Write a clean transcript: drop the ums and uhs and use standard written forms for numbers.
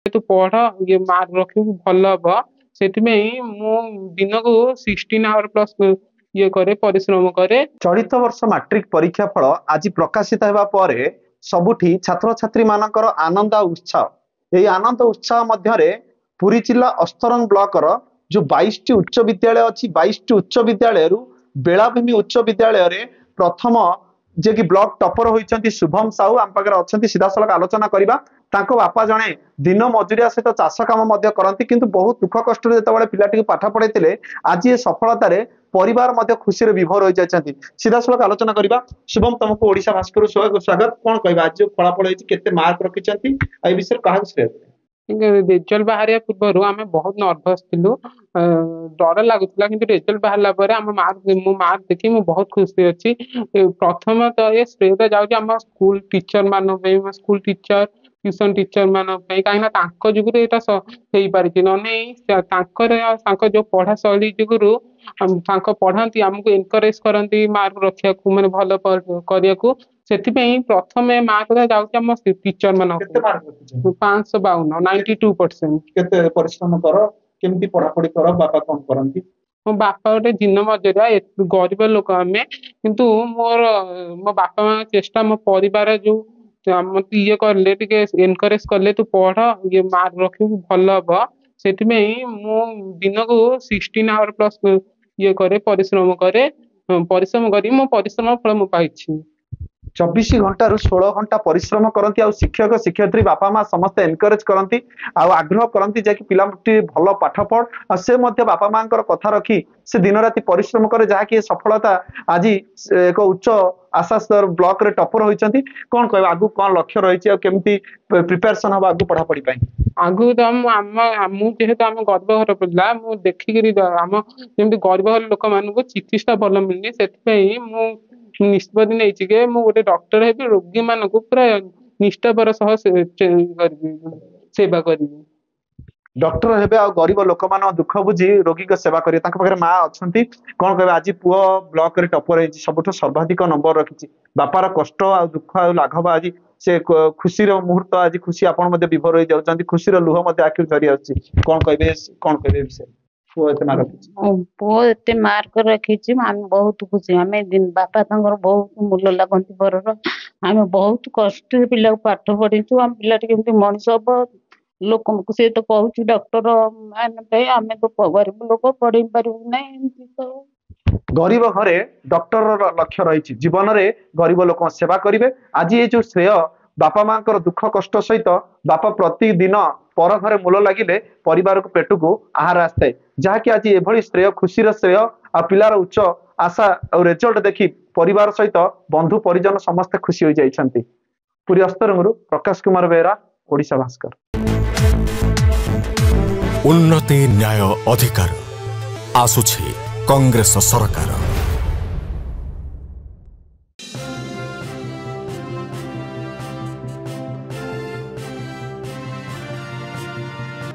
तू पढ़ ये मार्क रखिबु भल हब ସେଥିପାଇଁ ମୁଁ ଦିନକୁ 16 ପ୍ଲସ୍ ଇଏ କରେ ପରିଶ୍ରମ କରେ। ଚଳିତ ବର୍ଷ ମାଟ୍ରିକ ପରୀକ୍ଷା ଫଳ ଆଜି ପ୍ରକାଶିତ ହେବା ପରେ ସବୁଠି ଛାତ୍ରଛାତ୍ରୀ ମାନଙ୍କର ଆନନ୍ଦ ଆଉ ଉତ୍ସାହ। ଏହି ଆନନ୍ଦ ଉତ୍ସାହ ମଧ୍ୟରେ ପୁରୀ ଜିଲ୍ଲା ଅସ୍ତରଙ୍ଗ ବ୍ଲକର जो 22टी उच्च विद्यालय अच्छी 22टी उच्च विद्यालय बेलाभूमि उच्च विद्यालय प्रथम जे कि ब्लॉक टॉपर होइछंती शुभम साहू आम पाखरे अछंती सीधासलख आलोचना करबा। तांको बापा जणे दिन मजुरिया सहित चाष काम मध्य करती किंतु बहुत दुख कष्ट जेतेबेले पिलाटी पाठ पढ़ाइतिले आज ये सफलतार परिवार मध्य खुशी रे विभोर हो जाइछंती। सीधासलख आलोचना करबा। शुभम तुमको ओडिशा भास्कर स्वागत कोन कहबा आज जो फलाफल होइछि केते मार्क रखिछंती आ विषय काहा श्रेय रेजल्ट बाहर पूर्व आम बहुत नर्भस थिलु डर लगुला कि रेजल्ट बाहर आम मार्क देखी मु बहुत खुशी अच्छी। प्रथम तो ये श्रेय जाऊँ स्कूल टीचर मान स्कूल टीचर ट्यूशन टीचर मान कहीं जुगुरु यहाँ पारि ना जो पढ़ा शैली जुगुरु पढ़ाती आमको एनकरेज करती मार्क रखा माने भल करने से प्रथम मार्क जाऊँ टीचर मान 552 92%। केते परिश्रम करो केमती पढ़ापढ़ी करो बापा कौन करंती? मो बापा गोटे दिन मजुरिया गरीब लोक आम किंतु मोर मो बापा माँ चेष्टा मो परिवार जो ये कले एनकरेज कले तू पढ़ ये मार्क रखिबु भल हब से दिन को 16 प्लस ये करे परिश्रम करी मो परिश्रम फल मु पाइछि। 24 घंटा रु 16 घंटा परिश्रम करती आ शिक्षक शिक्षयित्री बापा माँ समस्त एनकरेज करती आग्रह करती जे कि पिलाटी भल पाठ पढ़ आ से मध्य बापा माँ कथा रखी से दिन राति परिश्रम करे जहाँकि सफलता आज एक उच्च आशा स्तर ब्लॉक रे टॉपर होइछंती। कोन कहबा आगु कोन लक्ष्य रहिछि आ केमती प्रिपरेशन हबा आगु पढ़ा पढ़ी पई आगु तो मु जेहेतु आम गरीब घर पिला मु देखिकरी आम जेमती गरीब घर लोक मानकु चिकित्सा भल मिलनी से मु निष्पत्ति नहीं कि मु गोटे डॉक्टर है रोगी मान पूरा निष्ठापर सह सेवा करी डॉक्टर हेबे आ गरीब लोक मान दुख बुझी रोगी को सेवा करिए तांका पाखरे माँ अछंती। कोन कहबे आज पुओ ब्लॉक रे टॉपर है सबठो सर्वाधिक नंबर रखिछि बापार कष्ट आ दुख आ लाघव आज से खुशी रो मुहूर्त आज खुशी आपण मध्ये विभोर हो जाउछंती खुशी रो लुह मध्ये आखिर झरी आछि। कोन कहबे विषय पुओ एते मार्क रखिछि आम बहुत खुशी आम दिन बापा तंगर बहुत मूल्य लगती बरर आम बहुत कष्ट पिला पाठ पढ़ीचु आम पिला केमती मनीष हम लोक से तो कहूँ डॉक्टर आम तो गरीब लोक पढ़ी पारू ना गरीब घरे डॉक्टर लक्ष्य रही जीवन में गरीब लोक सेवा करेंगे। आज ये जो श्रेय बापा माँ दुख कष्ट सहित बापा प्रतिदिन पर घरे मूल लगिले परिवार को पेट को आहार आसए जहाँकि आज ये श्रेय खुशी श्रेय आ पिलार उच्च आशा और रिजल्ट देखी परिवार सहित बंधु परिजन समस्ते खुशी हो जाइछंती। पुरी अस्तरंगरू प्रकाश कुमार बेहरा ओडिशा भास्कर। उन्नति न्याय अधिकार आसुछि कांग्रेस सरकार।